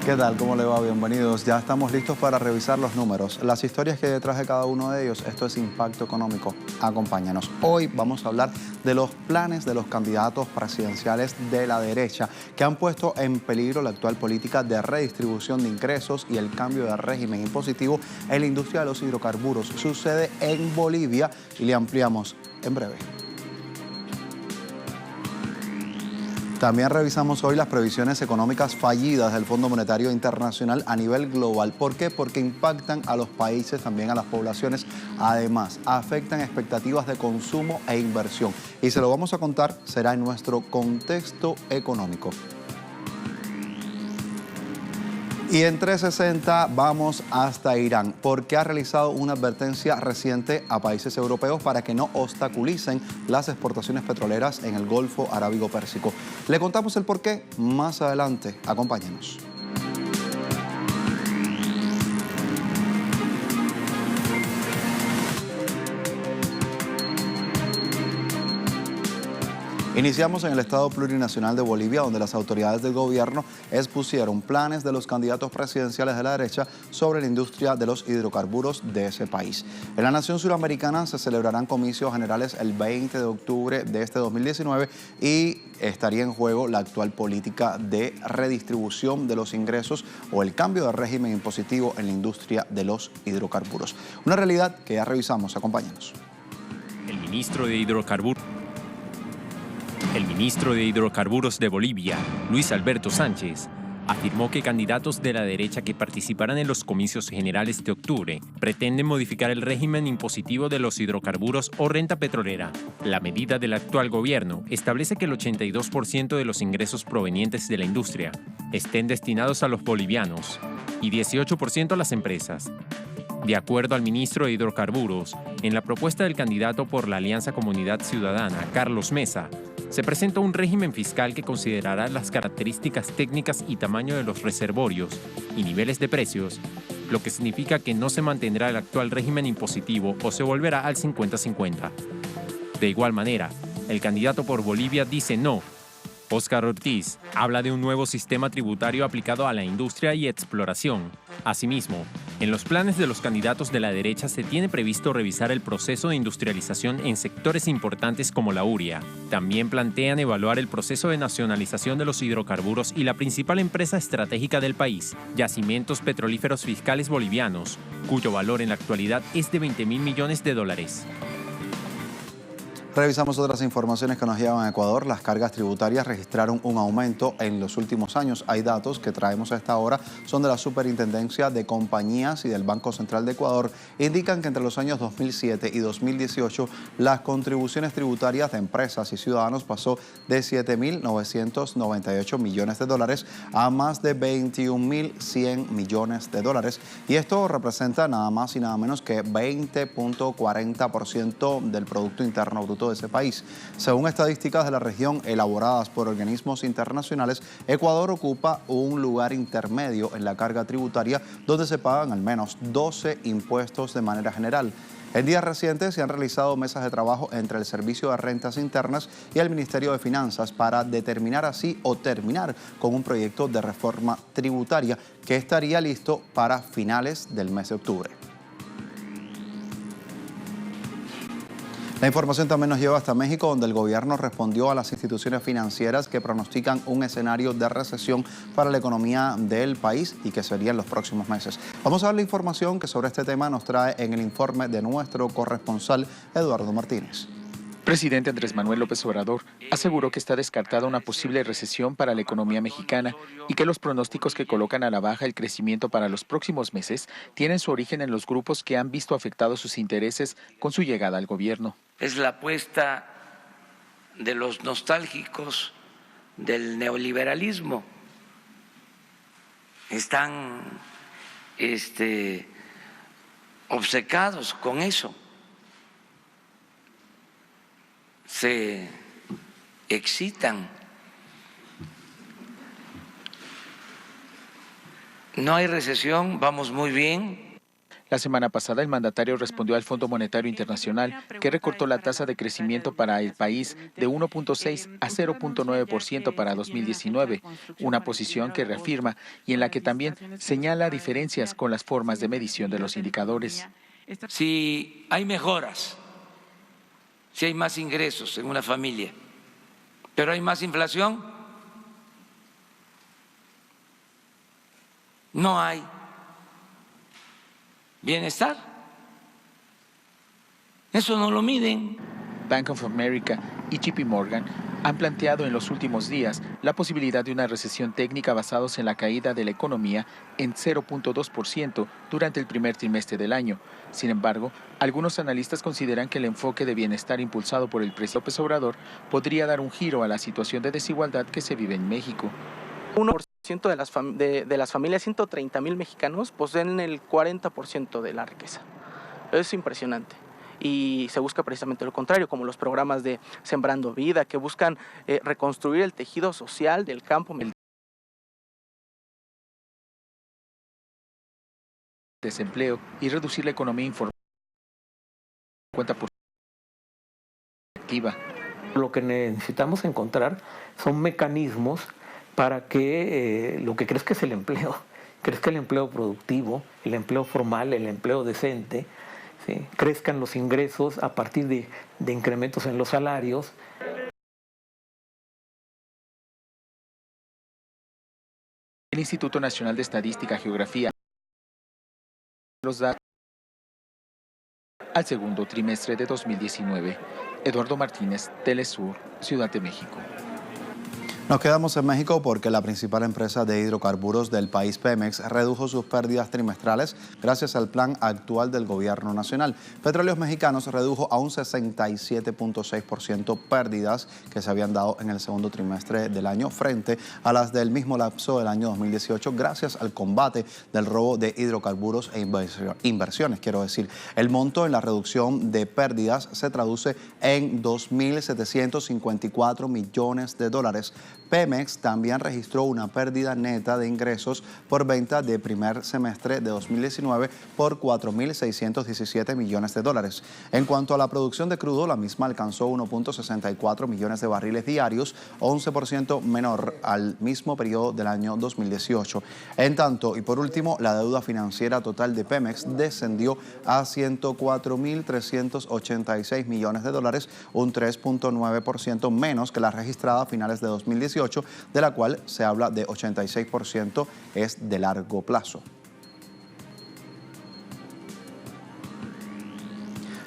¿Qué tal? ¿Cómo le va? Bienvenidos. Ya estamos listos para revisar los números, las historias que hay detrás de cada uno de ellos. Esto es Impacto Económico. Acompáñanos. Hoy vamos a hablar de los planes de los candidatos presidenciales de la derecha que han puesto en peligro la actual política de redistribución de ingresos y el cambio de régimen impositivo en la industria de los hidrocarburos. Sucede en Bolivia y le ampliamos en breve. También revisamos hoy las previsiones económicas fallidas del Fondo Monetario Internacional a nivel global. ¿Por qué? Porque impactan a los países, también a las poblaciones. Además, afectan expectativas de consumo e inversión. Y se lo vamos a contar, será en nuestro contexto económico. Y en 360 vamos hasta Irán, porque ha realizado una advertencia reciente a países europeos para que no obstaculicen las exportaciones petroleras en el Golfo Arábigo Pérsico. Le contamos el porqué más adelante. Acompáñenos. Iniciamos en el Estado Plurinacional de Bolivia, donde las autoridades del gobierno expusieron planes de los candidatos presidenciales de la derecha sobre la industria de los hidrocarburos de ese país. En la nación suramericana se celebrarán comicios generales el 20 de octubre de este 2019 y estaría en juego la actual política de redistribución de los ingresos o el cambio de régimen impositivo en la industria de los hidrocarburos. Una realidad que ya revisamos. Acompáñanos. El ministro de Hidrocarburos de Bolivia, Luis Alberto Sánchez, afirmó que candidatos de la derecha que participarán en los comicios generales de octubre pretenden modificar el régimen impositivo de los hidrocarburos o renta petrolera. La medida del actual gobierno establece que el 82% de los ingresos provenientes de la industria estén destinados a los bolivianos y 18% a las empresas. De acuerdo al ministro de Hidrocarburos, en la propuesta del candidato por la Alianza Comunidad Ciudadana, Carlos Mesa, se presenta un régimen fiscal que considerará las características técnicas y tamaño de los reservorios y niveles de precios, lo que significa que no se mantendrá el actual régimen impositivo o se volverá al 50-50. De igual manera, el candidato por Bolivia dice no. Óscar Ortiz habla de un nuevo sistema tributario aplicado a la industria y exploración. Asimismo, en los planes de los candidatos de la derecha se tiene previsto revisar el proceso de industrialización en sectores importantes como la urea. También plantean evaluar el proceso de nacionalización de los hidrocarburos y la principal empresa estratégica del país, Yacimientos Petrolíferos Fiscales Bolivianos, cuyo valor en la actualidad es de $20.000 millones. Revisamos otras informaciones que nos llevan a Ecuador. Las cargas tributarias registraron un aumento en los últimos años. Hay datos que traemos a esta hora, son de la Superintendencia de Compañías y del Banco Central de Ecuador. Indican que entre los años 2007 y 2018, las contribuciones tributarias de empresas y ciudadanos pasó de $7.998 millones a más de $21.100 millones. Y esto representa nada más y nada menos que 20.40% del Producto Interno Bruto de ese país. Según estadísticas de la región elaboradas por organismos internacionales, Ecuador ocupa un lugar intermedio en la carga tributaria, donde se pagan al menos 12 impuestos de manera general. En días recientes se han realizado mesas de trabajo entre el Servicio de Rentas Internas y el Ministerio de Finanzas para determinar así o terminar con un proyecto de reforma tributaria que estaría listo para finales del mes de octubre. La información también nos lleva hasta México, donde el gobierno respondió a las instituciones financieras que pronostican un escenario de recesión para la economía del país y que sería en los próximos meses. Vamos a ver la información que sobre este tema nos trae en el informe de nuestro corresponsal Eduardo Martínez. Presidente Andrés Manuel López Obrador aseguró que está descartada una posible recesión para la economía mexicana y que los pronósticos que colocan a la baja el crecimiento para los próximos meses tienen su origen en los grupos que han visto afectados sus intereses con su llegada al gobierno. Es la apuesta de los nostálgicos del neoliberalismo. Están obcecados con eso. Se excitan. No hay recesión, vamos muy bien. La semana pasada, el mandatario respondió al Fondo Monetario Internacional, que recortó la tasa de crecimiento para el país de 1.6 a 0.9% para 2019, una posición que reafirma y en la que también señala diferencias con las formas de medición de los indicadores. Si hay mejoras, si hay más ingresos en una familia, pero hay más inflación, no hay bienestar. Eso no lo miden. Bank of America y JP Morgan han planteado en los últimos días la posibilidad de una recesión técnica basados en la caída de la economía en 0.2% durante el primer trimestre del año. Sin embargo, algunos analistas consideran que el enfoque de bienestar impulsado por el presidente López Obrador podría dar un giro a la situación de desigualdad que se vive en México. 1% de las familias, 130,000 mexicanos, poseen el 40% de la riqueza. Es impresionante. Y se busca precisamente lo contrario, como los programas de Sembrando Vida, que buscan reconstruir el tejido social del campo. Desempleo y reducir la economía informal 50%. Lo que necesitamos encontrar son mecanismos para que lo que crezca es el empleo, crezca el empleo productivo, el empleo formal, el empleo decente, ¿sí? Crezcan los ingresos a partir de incrementos en los salarios. El Instituto Nacional de Estadística y Geografía los datos al segundo trimestre de 2019. Eduardo Martínez, Telesur, Ciudad de México. Nos quedamos en México porque la principal empresa de hidrocarburos del país, Pemex, redujo sus pérdidas trimestrales gracias al plan actual del gobierno nacional. Petróleos Mexicanos redujo a un 67.6% pérdidas que se habían dado en el segundo trimestre del año frente a las del mismo lapso del año 2018 gracias al combate del robo de hidrocarburos e inversiones. Quiero decir, el monto en la reducción de pérdidas se traduce en 2.754 millones de dólares. Pemex también registró una pérdida neta de ingresos por venta de primer semestre de 2019 por 4.617 millones de dólares. En cuanto a la producción de crudo, la misma alcanzó 1.64 millones de barriles diarios, 11% menor al mismo periodo del año 2018. En tanto, y por último, la deuda financiera total de Pemex descendió a 104.386 millones de dólares, un 3.9% menos que la registrada a finales de 2018, de la cual se habla de 86% es de largo plazo.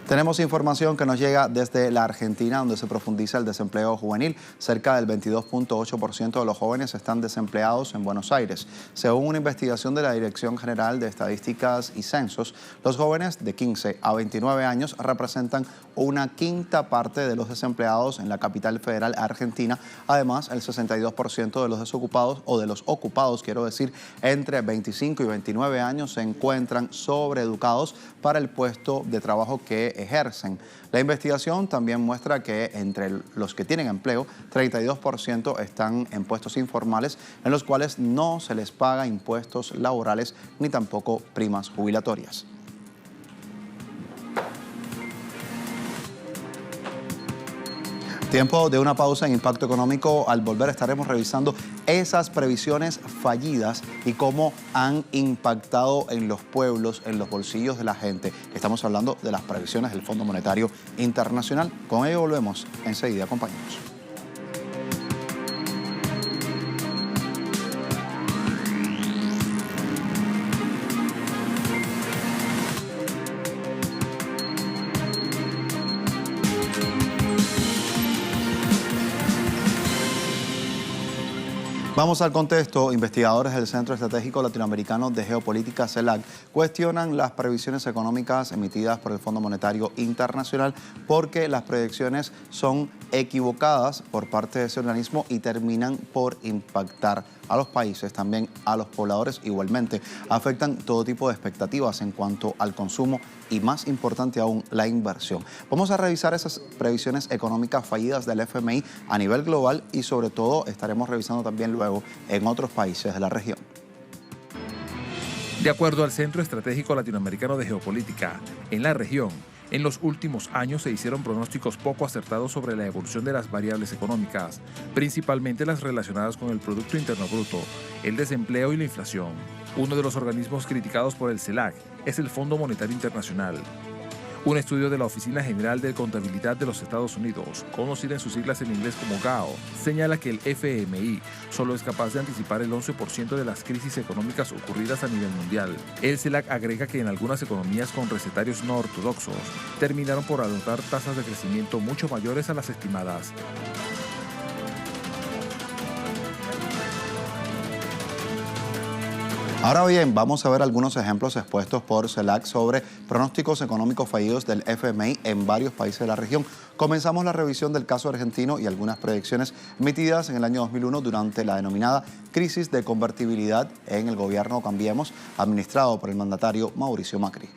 Tenemos información que nos llega desde la Argentina, donde se profundiza el desempleo juvenil. Cerca del 22.8% de los jóvenes están desempleados en Buenos Aires. Según una investigación de la Dirección General de Estadísticas y Censos, los jóvenes de 15 a 29 años representan una quinta parte de los desempleados en la capital federal argentina. Además, el 62% de los desocupados, o de los ocupados, quiero decir, entre 25 y 29 años se encuentran sobreeducados para el puesto de trabajo que ejercen. La investigación también muestra que entre los que tienen empleo, 32% están en puestos informales en los cuales no se les paga impuestos laborales ni tampoco primas jubilatorias. Tiempo de una pausa en Impacto Económico. Al volver estaremos revisando esas previsiones fallidas y cómo han impactado en los pueblos, en los bolsillos de la gente. Estamos hablando de las previsiones del Fondo Monetario Internacional. Con ello volvemos enseguida. Acompáñenos. Vamos al contexto. Investigadores del Centro Estratégico Latinoamericano de Geopolítica, CELAC, cuestionan las previsiones económicas emitidas por el Fondo Monetario Internacional porque las proyecciones son equivocadas por parte de ese organismo y terminan por impactar a los países, también a los pobladores. Igualmente, afectan todo tipo de expectativas en cuanto al consumo y, más importante aún, la inversión. Vamos a revisar esas previsiones económicas fallidas del FMI a nivel global y sobre todo estaremos revisando también luego en otros países de la región. De acuerdo al Centro Estratégico Latinoamericano de Geopolítica, en la región, en los últimos años se hicieron pronósticos poco acertados sobre la evolución de las variables económicas, principalmente las relacionadas con el Producto Interno Bruto, el desempleo y la inflación. Uno de los organismos criticados por el CELAC es el Fondo Monetario Internacional. Un estudio de la Oficina General de Contabilidad de los Estados Unidos, conocida en sus siglas en inglés como GAO, señala que el FMI solo es capaz de anticipar el 11% de las crisis económicas ocurridas a nivel mundial. El CELAC agrega que en algunas economías con recetarios no ortodoxos terminaron por adoptar tasas de crecimiento mucho mayores a las estimadas. Ahora bien, vamos a ver algunos ejemplos expuestos por CELAC sobre pronósticos económicos fallidos del FMI en varios países de la región. Comenzamos la revisión del caso argentino y algunas proyecciones emitidas en el año 2001 durante la denominada crisis de convertibilidad en el gobierno Cambiemos, administrado por el mandatario Mauricio Macri.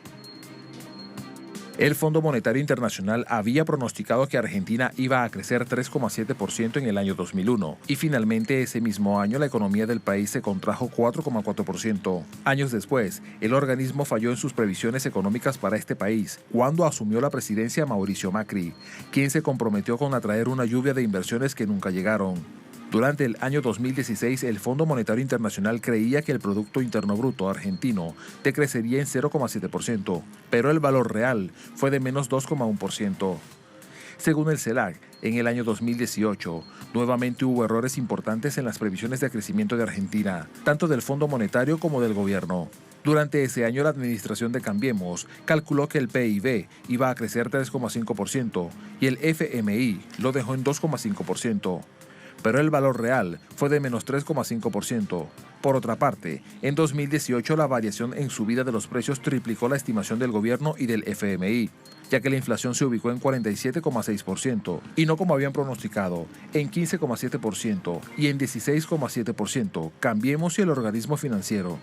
El Fondo Monetario Internacional había pronosticado que Argentina iba a crecer 3,7% en el año 2001 y finalmente ese mismo año la economía del país se contrajo 4,4%. Años después, el organismo falló en sus previsiones económicas para este país cuando asumió la presidencia Mauricio Macri, quien se comprometió con atraer una lluvia de inversiones que nunca llegaron. Durante el año 2016, el Fondo Monetario Internacional creía que el Producto Interno Bruto argentino decrecería en 0,7%, pero el valor real fue de menos 2,1%. Según el CELAC, en el año 2018, nuevamente hubo errores importantes en las previsiones de crecimiento de Argentina, tanto del Fondo Monetario como del gobierno. Durante ese año, la administración de Cambiemos calculó que el PIB iba a crecer 3,5% y el FMI lo dejó en 2,5%. Pero el valor real fue de menos 3,5%. Por otra parte, en 2018 la variación en subida de los precios triplicó la estimación del gobierno y del FMI, ya que la inflación se ubicó en 47,6% y no como habían pronosticado, en 15,7% y en 16,7%, Cambiemos y el organismo financiero.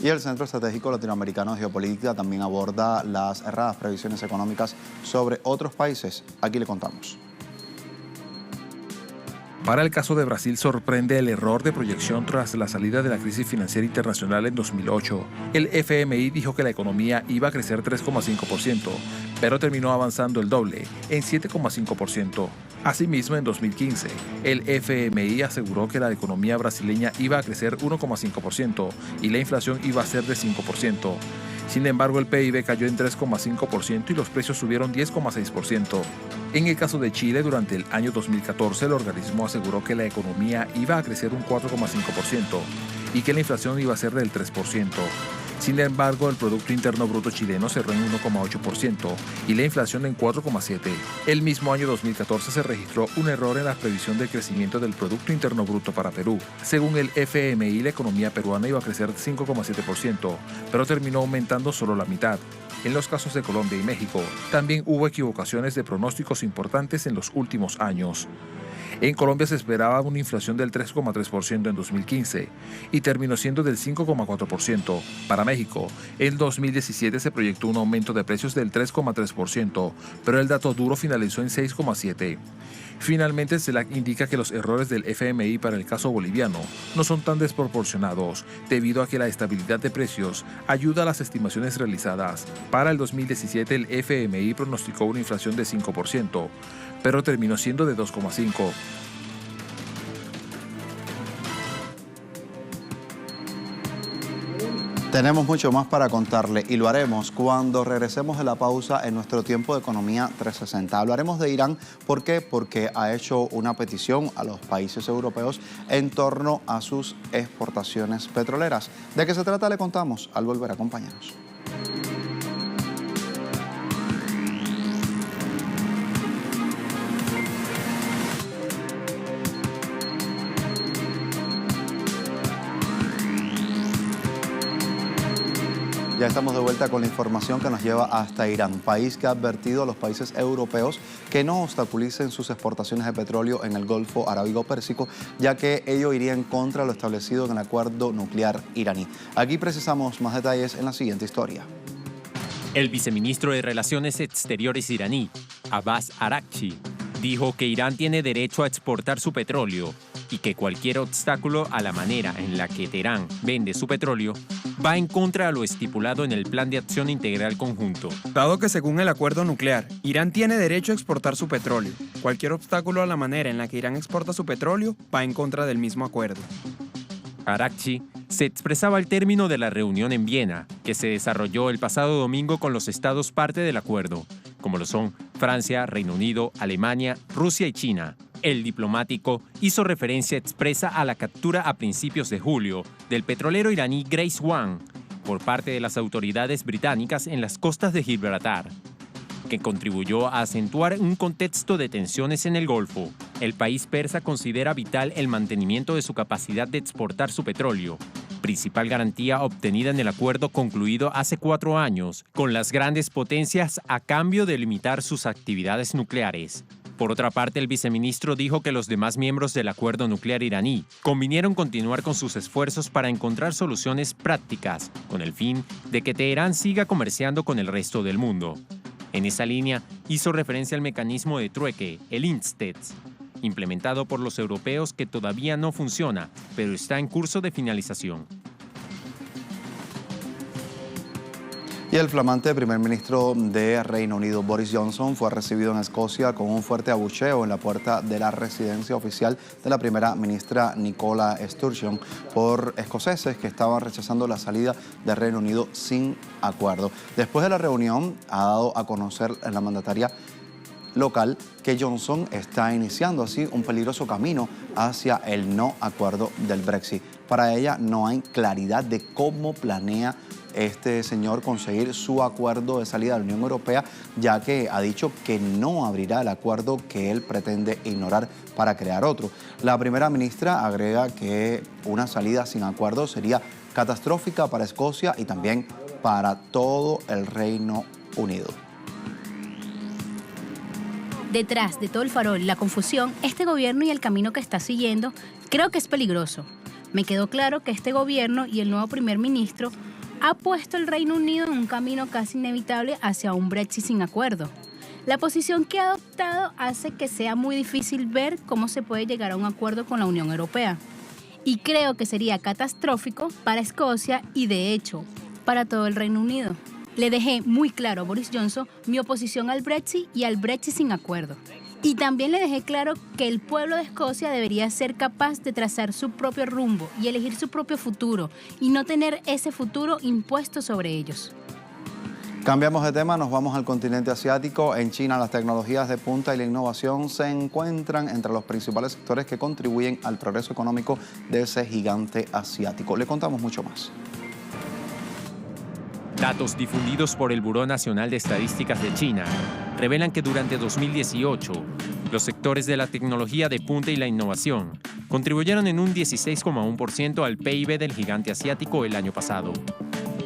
Y el Centro Estratégico Latinoamericano de Geopolítica también aborda las erradas previsiones económicas sobre otros países. Aquí le contamos. Para el caso de Brasil sorprende el error de proyección tras la salida de la crisis financiera internacional en 2008. El FMI dijo que la economía iba a crecer 3,5%, pero terminó avanzando el doble, en 7,5%. Asimismo, en 2015, el FMI aseguró que la economía brasileña iba a crecer 1,5% y la inflación iba a ser de 5%. Sin embargo, el PIB cayó en 3,5% y los precios subieron 10,6%. En el caso de Chile, durante el año 2014, el organismo aseguró que la economía iba a crecer un 4,5% y que la inflación iba a ser del 3%. Sin embargo, el Producto Interno Bruto chileno cerró en 1,8% y la inflación en 4,7%. El mismo año 2014 se registró un error en la previsión de crecimiento del Producto Interno Bruto para Perú. Según el FMI, la economía peruana iba a crecer 5,7%, pero terminó aumentando solo la mitad. En los casos de Colombia y México, también hubo equivocaciones de pronósticos importantes en los últimos años. En Colombia se esperaba una inflación del 3,3% en 2015 y terminó siendo del 5,4%. Para México, en 2017 se proyectó un aumento de precios del 3,3%, pero el dato duro finalizó en 6,7%. Finalmente, el CELAC indica que los errores del FMI para el caso boliviano no son tan desproporcionados, debido a que la estabilidad de precios ayuda a las estimaciones realizadas. Para el 2017, el FMI pronosticó una inflación de 5%, pero terminó siendo de 2,5%. Tenemos mucho más para contarle y lo haremos cuando regresemos de la pausa en nuestro tiempo de Economía 360. Hablaremos de Irán. ¿Por qué? Porque ha hecho una petición a los países europeos en torno a sus exportaciones petroleras. ¿De qué se trata? Le contamos al volver. Acompáñanos. Ya estamos de vuelta con la información que nos lleva hasta Irán, país que ha advertido a los países europeos que no obstaculicen sus exportaciones de petróleo en el Golfo Arábigo-Pérsico, ya que ello iría en contra de lo establecido en el acuerdo nuclear iraní. Aquí precisamos más detalles en la siguiente historia. El viceministro de Relaciones Exteriores iraní, Abbas Araghchi, dijo que Irán tiene derecho a exportar su petróleo, y que cualquier obstáculo a la manera en la que Teherán vende su petróleo va en contra de lo estipulado en el Plan de Acción Integral Conjunto. Dado que según el acuerdo nuclear, Irán tiene derecho a exportar su petróleo, cualquier obstáculo a la manera en la que Irán exporta su petróleo va en contra del mismo acuerdo. Araghchi se expresaba al término de la reunión en Viena, que se desarrolló el pasado domingo con los estados parte del acuerdo, como lo son Francia, Reino Unido, Alemania, Rusia y China. El diplomático hizo referencia expresa a la captura a principios de julio del petrolero iraní Grace One por parte de las autoridades británicas en las costas de Gibraltar, que contribuyó a acentuar un contexto de tensiones en el Golfo. El país persa considera vital el mantenimiento de su capacidad de exportar su petróleo, principal garantía obtenida en el acuerdo concluido hace 4 años con las grandes potencias a cambio de limitar sus actividades nucleares. Por otra parte, el viceministro dijo que los demás miembros del acuerdo nuclear iraní convinieron continuar con sus esfuerzos para encontrar soluciones prácticas, con el fin de que Teherán siga comerciando con el resto del mundo. En esa línea, hizo referencia al mecanismo de trueque, el INSTEX, implementado por los europeos que todavía no funciona, pero está en curso de finalización. Y el flamante primer ministro de Reino Unido, Boris Johnson, fue recibido en Escocia con un fuerte abucheo en la puerta de la residencia oficial de la primera ministra Nicola Sturgeon por escoceses que estaban rechazando la salida del Reino Unido sin acuerdo. Después de la reunión, ha dado a conocer la mandataria local que Johnson está iniciando así un peligroso camino hacia el no acuerdo del Brexit. Para ella no hay claridad de cómo planea este señor conseguir su acuerdo de salida de la Unión Europea, ya que ha dicho que no abrirá el acuerdo que él pretende ignorar para crear otro. La primera ministra agrega que una salida sin acuerdo sería catastrófica para Escocia y también para todo el Reino Unido. Detrás de todo el farol, la confusión, este gobierno y el camino que está siguiendo, creo que es peligroso. Me quedó claro que este gobierno y el nuevo primer ministro ha puesto el Reino Unido en un camino casi inevitable hacia un Brexit sin acuerdo. La posición que ha adoptado hace que sea muy difícil ver cómo se puede llegar a un acuerdo con la Unión Europea. Y creo que sería catastrófico para Escocia y, de hecho, para todo el Reino Unido. Le dejé muy claro a Boris Johnson mi oposición al Brexit y al Brexit sin acuerdo. Y también le dejé claro que el pueblo de Escocia debería ser capaz de trazar su propio rumbo y elegir su propio futuro y no tener ese futuro impuesto sobre ellos. Cambiamos de tema, nos vamos al continente asiático. En China, las tecnologías de punta y la innovación se encuentran entre los principales sectores que contribuyen al progreso económico de ese gigante asiático. Le contamos mucho más. Datos difundidos por el Buró Nacional de Estadísticas de China revelan que durante 2018, los sectores de la tecnología de punta y la innovación contribuyeron en un 16,1% al PIB del gigante asiático el año pasado,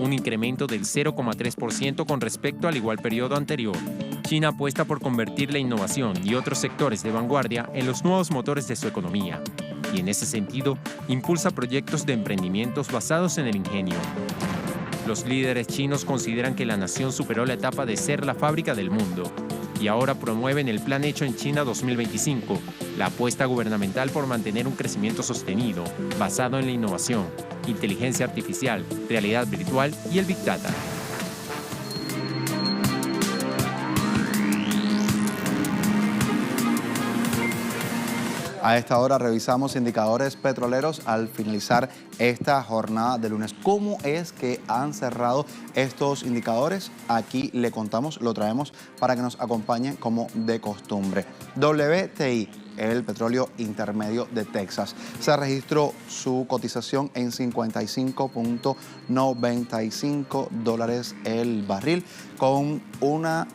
un incremento del 0,3% con respecto al igual periodo anterior. China apuesta por convertir la innovación y otros sectores de vanguardia en los nuevos motores de su economía, y en ese sentido, impulsa proyectos de emprendimientos basados en el ingenio. Los líderes chinos consideran que la nación superó la etapa de ser la fábrica del mundo y ahora promueven el Plan Hecho en China 2025, la apuesta gubernamental por mantener un crecimiento sostenido basado en la innovación, inteligencia artificial, realidad virtual y el Big Data. A esta hora revisamos indicadores petroleros al finalizar esta jornada de lunes. ¿Cómo es que han cerrado estos indicadores? Aquí le contamos, lo traemos para que nos acompañen como de costumbre. WTI, el petróleo intermedio de Texas, se registró su cotización en $55.95 el barril, con una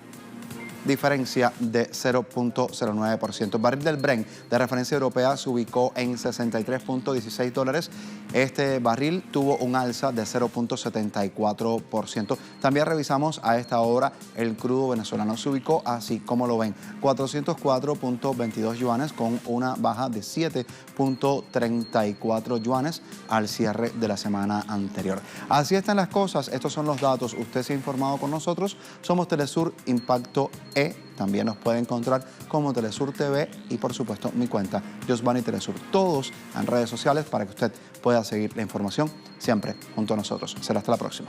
diferencia de 0.09%. El barril del Brent de referencia europea se ubicó en $63.16. Este barril tuvo un alza de 0.74%. También revisamos a esta hora el crudo venezolano. Se ubicó así como lo ven, 404.22 yuanes con una baja de 7.34 yuanes al cierre de la semana anterior. Así están las cosas. Estos son los datos. Usted se ha informado con nosotros. Somos Telesur Impacto ET. también nos puede encontrar como Telesur TV y por supuesto mi cuenta Josvani Telesur, todos en redes sociales para que usted pueda seguir la información siempre junto a nosotros. Será hasta la próxima.